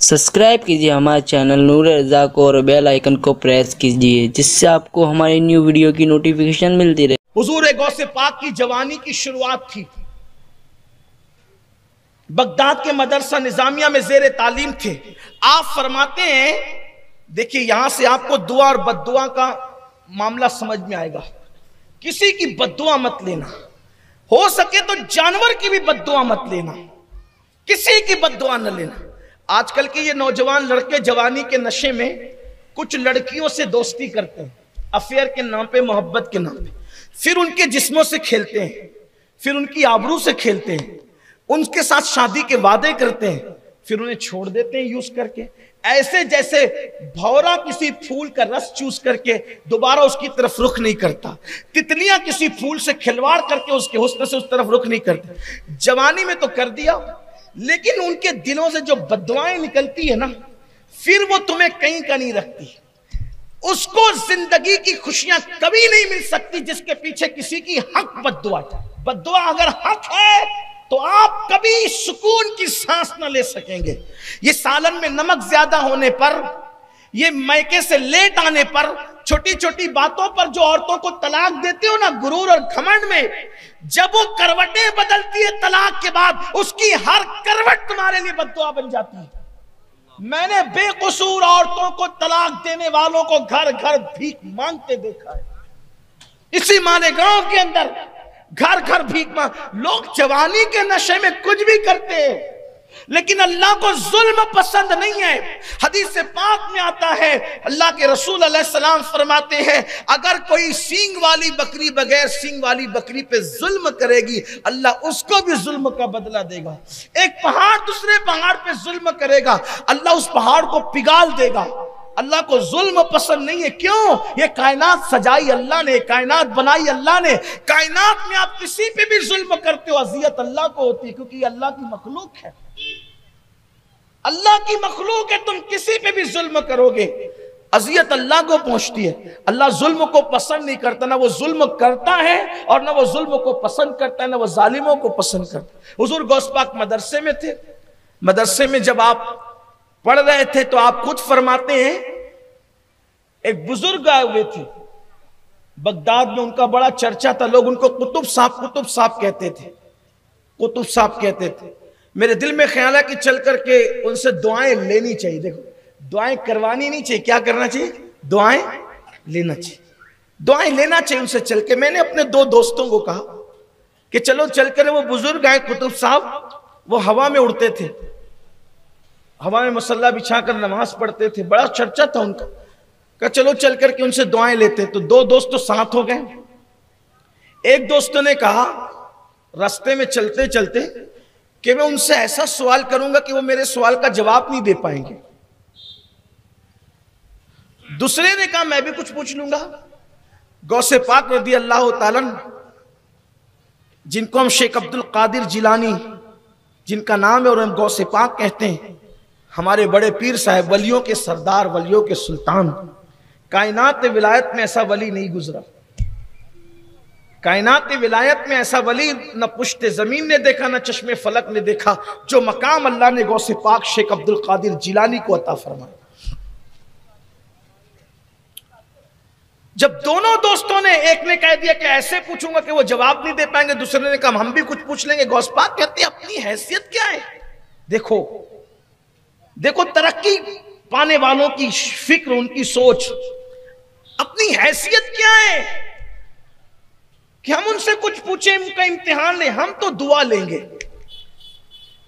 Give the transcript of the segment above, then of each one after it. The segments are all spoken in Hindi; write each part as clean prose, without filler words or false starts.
सब्सक्राइब कीजिए हमारे चैनल नूर रज़ा को और बेल आइकन को प्रेस कीजिए जिससे आपको हमारी न्यू वीडियो की नोटिफिकेशन मिलती रहे। हुजूर गौसे पाक की जवानी की शुरुआत थी। बगदाद के मदरसा निजामिया में जेर तालीम थे। आप फरमाते हैं, देखिए यहां से आपको दुआ और बद्दुआ का मामला समझ में आएगा। किसी की बद्दुआ मत लेना, हो सके तो जानवर की भी बद्दुआ मत लेना, किसी की बद्दुआ न लेना। आजकल के ये नौजवान लड़के जवानी के नशे में कुछ लड़कियों से दोस्ती करते हैं, अफेयर के नाम पे, मोहब्बत के नाम पे, फिर उनके जिस्मों से खेलते हैं, फिर उनकी आबरू से खेलते हैं, उनके साथ शादी के वादे करते हैं, फिर उन्हें छोड़ देते हैं यूज करके। ऐसे जैसे भौरा किसी फूल का रस चूस करके दोबारा उसकी तरफ रुख नहीं करता, तितलियां किसी फूल से खिलवाड़ करके उसके हुस्न से उस तरफ रुख नहीं करती। जवानी में तो कर दिया, लेकिन उनके दिलों से जो बद्दुआएं निकलती है ना, फिर वो तुम्हें कहीं का नहीं रखती। उसको जिंदगी की खुशियां कभी नहीं मिल सकती जिसके पीछे किसी की हक बद्दुआ है। बद्दुआ अगर हक है तो आप कभी सुकून की सांस न ले सकेंगे। ये सालन में नमक ज्यादा होने पर, ये मैके से लेट आने पर, छोटी छोटी बातों पर जो औरतों को तलाक देते हो ना, गुरूर और घमंड में, जब वो करवटें बदलती है तलाक के बाद, उसकी हर करवट तुम्हारे लिए बद्दुआ बन जाती है। मैंने बेकसूर औरतों को तलाक देने वालों को घर घर भीख मांगते देखा है। इसी मालेगांव के अंदर घर घर भीख मांग। लोग जवानी के नशे में कुछ भी करते हैं, लेकिन अल्लाह को जुल्म पसंद नहीं है। हदीस से पाक में आता है, अल्लाह के रसूल अलैहिस्सलाम फरमाते हैं, अगर कोई सींग वाली बकरी बगैर सींग वाली बकरी पे जुल्म करेगी, अल्लाह उसको भी जुल्म का बदला देगा। एक पहाड़ दूसरे पहाड़ पे जुल्म करेगा, अल्लाह उस पहाड़ को पिघाल देगा। अल्लाह को जुल्म पसंद नहीं है। क्यों? ये कायनात सजाई अल्लाह ने, कायनात बनाई अल्लाह ने। कायनात में आप किसी पे भी जुल्म करते हो, अजियत अल्लाह को होती है, क्योंकि अल्लाह की मखलूक है। अल्लाह की मखलूक है, तुम किसी पे भी जुल्म करोगे, अजियत अल्लाह को पहुंचती है। अल्लाह जुल्म को पसंद नहीं करता, ना वो जुल्म करता है और ना वो जुल्म को पसंद करता है, ना वो जालिमों को पसंद करता। हुजूर गौस पाक मदरसे में थे। मदरसे में जब आप पढ़ रहे थे तो आप खुद फरमाते हैं, एक बुजुर्ग आए हुए थे बगदाद में, उनका बड़ा चर्चा था, लोग उनको कुतुब साहब कहते थे, कुतुब साहब कहते थे। मेरे दिल में ख्याल है कि चल करके उनसे दुआएं लेनी चाहिए। देखो, दुआएं करवानी नहीं चाहिए, क्या करना चाहिए? दुआएं लेना चाहिए, दुआएं लेना चाहिए उनसे चल के। मैंने अपने दो दोस्तों को कहा कि चलो चल कर, वो बुजुर्ग आए कुतुब साहब, वो हवा में उड़ते थे, हवा में मसल्ला बिछाकर नमाज पढ़ते थे, बड़ा चर्चा था उनका। कहा चलो चल करके उनसे दुआएं लेते। तो दो दोस्त तो साथ हो गए। एक दोस्तों ने कहा रास्ते में चलते चलते कि मैं उनसे ऐसा सवाल करूंगा कि वो मेरे सवाल का जवाब नहीं दे पाएंगे। दूसरे ने कहा मैं भी कुछ पूछ लूंगा। गौसे पाक रदी अल्लाह ताला, जिनको हम शेख अब्दुल कादिर जिलानी जिनका नाम है और हम गौसे पाक कहते हैं, हमारे बड़े पीर साहब, वलियों के सरदार, वलियों के सुल्तान। कायनात विलायत में ऐसा वली नहीं गुजरा। कायनात विलायत में ऐसा वली न पुश्ते जमीन ने देखा, न चश्मे फलक ने देखा, जो मकाम अल्लाह ने गौसे पाक शेख अब्दुल कादिर जिलानी को अता फरमाया। जब दोनों दोस्तों ने, एक ने कह दिया कि ऐसे पूछूंगा कि वो जवाब नहीं दे पाएंगे, दूसरे ने कहा हम भी कुछ पूछ लेंगे। गौस पाक कहते हैं अपनी हैसियत क्या है? देखो देखो, तरक्की पाने वालों की फिक्र, उनकी सोच, अपनी हैसियत क्या है कि हम उनसे कुछ पूछें, उनका इम्तिहान ले। हम तो दुआ लेंगे।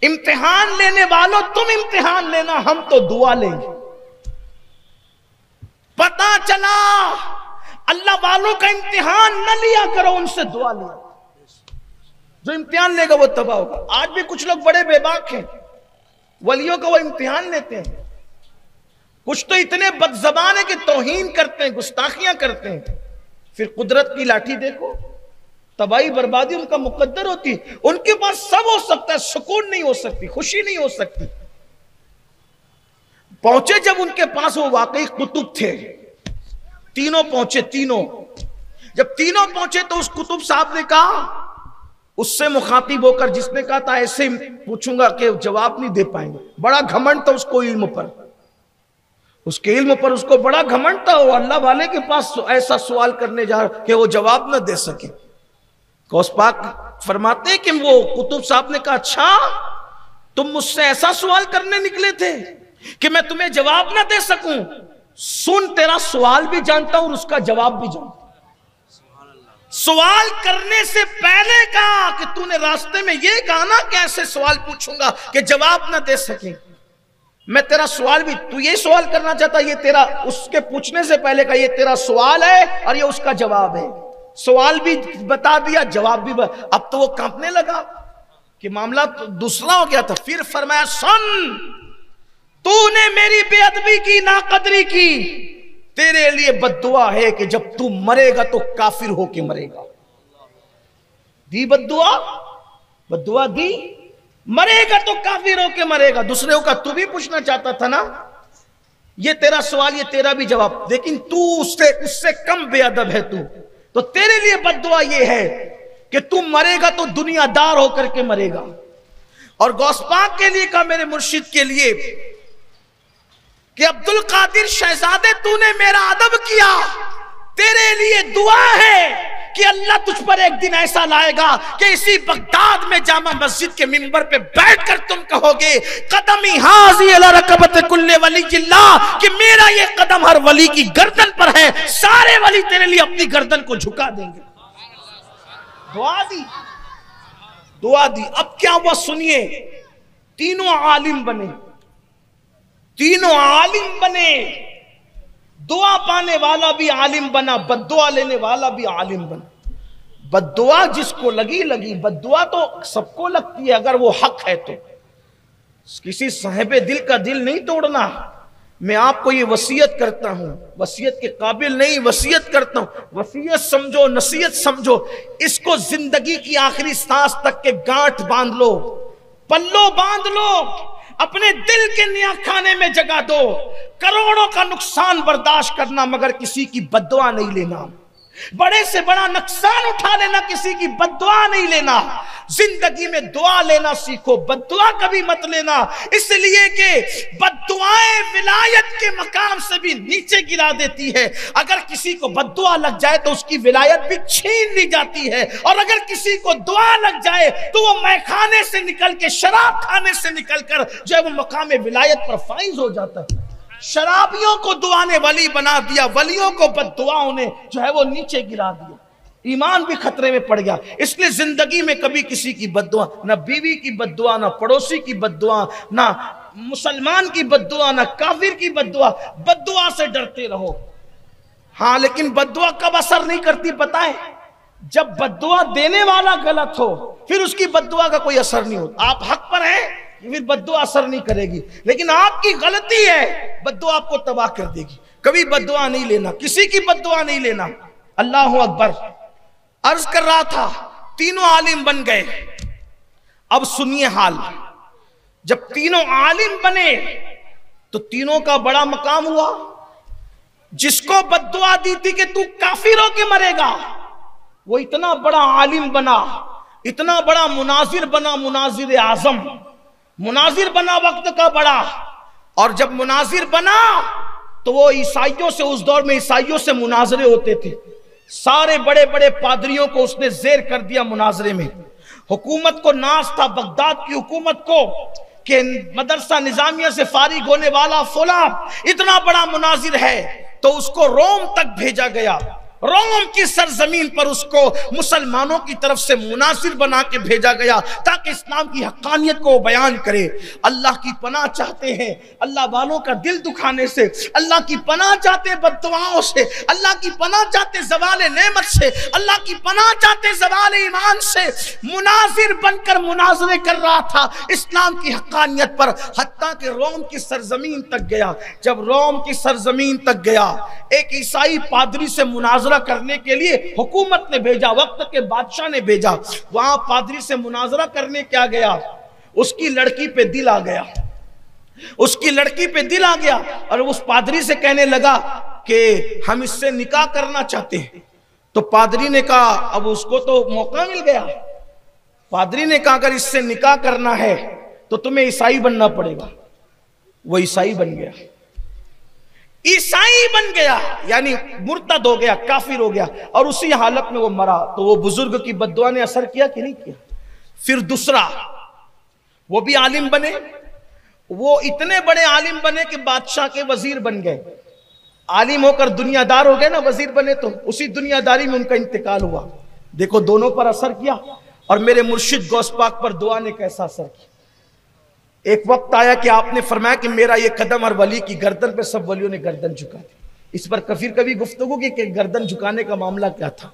इम्तिहान लेने वालों, तुम इम्तिहान लेना, हम तो दुआ लेंगे। पता चला अल्लाह वालों का इम्तिहान न लिया करो, उनसे दुआ लिया। जो इम्तिहान लेगा वो तबाह होगा। आज भी कुछ लोग बड़े बेबाक हैं, वलियों का वो इम्तिहान लेते हैं। कुछ तो इतने बदजबान है कि तौहीन करते हैं, गुस्ताखियां करते हैं। फिर कुदरत की लाठी देखो, तबाही बर्बादी उनका मुकद्दर होती। उनके पास सब हो सकता है, सुकून नहीं हो सकती, खुशी नहीं हो सकती। पहुंचे जब उनके पास, वो वाकई कुतुब थे। तीनों पहुंचे, तीनों। जब तीनों पहुंचे तो उस कुतुब साहब ने कहा उससे मुखातिब होकर जिसने कहा था ऐसे पूछूंगा कि जवाब नहीं दे पाएंगे, बड़ा घमंड था उसको इल्म पर, उसके इल्म पर उसको बड़ा घमंड था। वो अल्लाह वाले के पास ऐसा सवाल करने जा रहा कि वो जवाब न दे सके। गौस पाक फरमाते हैं कि वो कुतुब साहब ने कहा, अच्छा तुम मुझसे ऐसा सवाल करने निकले थे कि मैं तुम्हें जवाब ना दे सकूं? सुन, तेरा सवाल भी जानता हूं और उसका जवाब भी जानता हूं। सवाल करने से पहले कहा कि तूने रास्ते में ये कहा ना कि ऐसे सवाल पूछूंगा कि जवाब ना दे सके। मैं तेरा सवाल भी, तू ये सवाल करना चाहता, ये तेरा, उसके पूछने से पहले का ये तेरा सवाल है और ये उसका जवाब है। सवाल भी बता दिया, जवाब भी अब तो वो कांपने लगा कि मामला तो दूसरा हो गया था। फिर फरमाया, सुन, तूने मेरी बेअदबी की, नाकदरी की, तेरे लिए बद्दुआ है कि जब तू मरेगा तो काफिर होके मरेगा। दी बद्दुआ, बद्दुआ दी, मरेगा तो काफिर होके मरेगा। दूसरे का तू भी पूछना चाहता था ना, ये तेरा सवाल, ये तेरा भी जवाब, लेकिन तू उससे कम बेअदब है तू, तो तेरे लिए बद्दुआ ये है कि तू मरेगा तो दुनियादार होकर के मरेगा। और गौस पाक के लिए कहा, मेरे मुर्शिद के लिए, कि अब्दुल कादिर शहजादे तूने मेरा अदब किया, तेरे लिए दुआ है कि अल्लाह तुझ पर एक दिन ऐसा लाएगा कि इसी बगदाद में जामा मस्जिद के मिंबर पे बैठकर तुम कहोगे, कदमी हाजी अला रकबत कुल्ले वली जिल्लाह, कि मेरा ये कदम हर वली की गर्दन पर है, सारे वली तेरे लिए अपनी गर्दन को झुका देंगे। दुआ दी, दुआ दी। अब क्या हुआ सुनिए, तीनों आलिम बने, तीनों आलिम बने। दुआ पाने वाला भी आलिम बना, बद्दुआ लेने वाला भी आलिम बना। बद्दुआ जिसको लगी लगी, बद्दुआ तो सबको लगती है अगर वो हक है तो। किसी साहिबे दिल का दिल नहीं तोड़ना। मैं आपको ये वसीयत करता हूं, वसीयत के काबिल नहीं, वसीयत करता हूं, वसीयत समझो, नसीहत समझो, इसको जिंदगी की आखिरी सांस तक के गांठ बांध लो, पल्लो बांध लो, अपने दिल के निया खाने में जगा दो। करोड़ों का नुकसान बर्दाश्त करना मगर किसी की बद्दुआ नहीं लेना। बड़े से बड़ा नुकसान उठा लेना, किसी की बद्दुआ नहीं लेना। जिंदगी में दुआ लेना सीखो, बद्दुआ कभी मत लेना, इसलिए कि बद्दुआएं विलायत के मकाम से भी नीचे गिरा देती है। अगर किसी को बद्दुआ लग जाए तो उसकी विलायत भी छीन ली जाती है, और अगर किसी को दुआ लग जाए तो वो मैखाने से निकल के, शराब खाने से निकल कर जो है वो मकाम विलायत पर फाइज हो जाता है। शराबियों को दुआ ने वली बना दिया, वलियों को बद्दुआओं ने जो है वो नीचे गिरा दिया, ईमान भी खतरे में पड़ गया। इसलिए जिंदगी में कभी किसी की बद्दुआ, ना बीवी की बद्दुआ, ना पड़ोसी की बद्दुआ, ना मुसलमान की बद्दुआ, ना काफिर की बद्दुआ, बद्दुआ से डरते रहो। हाँ, लेकिन बद्दुआ कब असर नहीं करती पता है? जब बद्दुआ देने वाला गलत हो, फिर उसकी बद्दुआ का कोई असर नहीं होता। आप हक पर हैं, फिर बद्दुआ असर नहीं करेगी, लेकिन आपकी गलती है, बद्दुआ आपको तबाह कर देगी। कभी बद्दुआ नहीं लेना, किसी की बद्दुआ नहीं लेना। अल्लाह अकबर। अर्ज कर रहा था, तीनों आलिम बन गए। अब सुनिए हाल, जब तीनों आलिम बने तो तीनों का बड़ा मकाम हुआ। जिसको बद्दुआ दी थी कि तू काफिर होके मरेगा, वो इतना बड़ा आलिम बना, इतना बड़ा मुनाजिर बना, मुनाजिर आजम, मुनाजिर बना वक्त का बड़ा। और जब मुनाजिर बना तो वो ईसाइयों से, उस दौर में ईसाइयों से मुनाजरे होते थे, सारे बड़े बड़े पादरियों को उसने जेर कर दिया मुनाजरे में। हुकूमत को नाज था, बगदाद की हुकूमत को, कि मदरसा निजामिया से फारिग होने वाला फुला इतना बड़ा मुनाजिर है, तो उसको रोम तक भेजा गया। रोम की सरजमीन पर उसको मुसलमानों की तरफ से मुनासिर बना के भेजा गया ताकि इस्लाम की हक्कानियत को बयान करे। अल्लाह की पनाह चाहते हैं अल्लाह वालों का दिल दुखाने से, अल्लाह की पनाह चाहते बद्दुआओं से, अल्लाह की पनाह चाहते ज़वाल नेमत से, अल्लाह की पनाह चाहते ज़वाल ईमान से। मुनाजिर बनकर मुनाजरे कर रहा था इस्लाम की हक्कानियत पर, हत्ता कि रोम की सरजमीन तक गया। जब रोम की सरजमीन तक गया, एक ईसाई पादरी से मुनाजरा करने के लिए हुकूमत ने भेजा, वक्त के बादशाह ने भेजा। वहां पादरी से मुनाजरा करने क्या गया, उसकी लड़की पे दिल आ गया, उसकी लड़की पे दिल आ गया और उस पादरी से कहने लगा कि हम इससे निकाह करना चाहते हैं। तो पादरी ने कहा अब उसको तो मौका मिल गया, पादरी ने कहा अगर इससे निकाह करना है तो तुम्हें ईसाई बनना पड़ेगा। वो ईसाई बन गया, ईसाई बन गया, यानी मुर्तद हो गया, काफिर हो गया, और उसी हालत में वो मरा। तो वो बुजुर्ग की बद्दुआ ने असर किया कि नहीं किया? फिर दूसरा, वो भी आलिम बने, वो इतने बड़े आलिम बने कि बादशाह के वजीर बन गए। आलिम होकर दुनियादार हो गए ना, वजीर बने तो उसी दुनियादारी में उनका इंतकाल हुआ। देखो दोनों पर असर किया। और मेरे मुर्शिद गौस पाक पर दुआ ने कैसा असर किया। एक वक्त आया कि आपने फरमाया कि मेरा ये कदम हर वली की गर्दन पे सब वलियों ने गर्दन झुका दी। इस पर कभी गुफ्तगू की कि गर्दन झुकाने का मामला क्या था।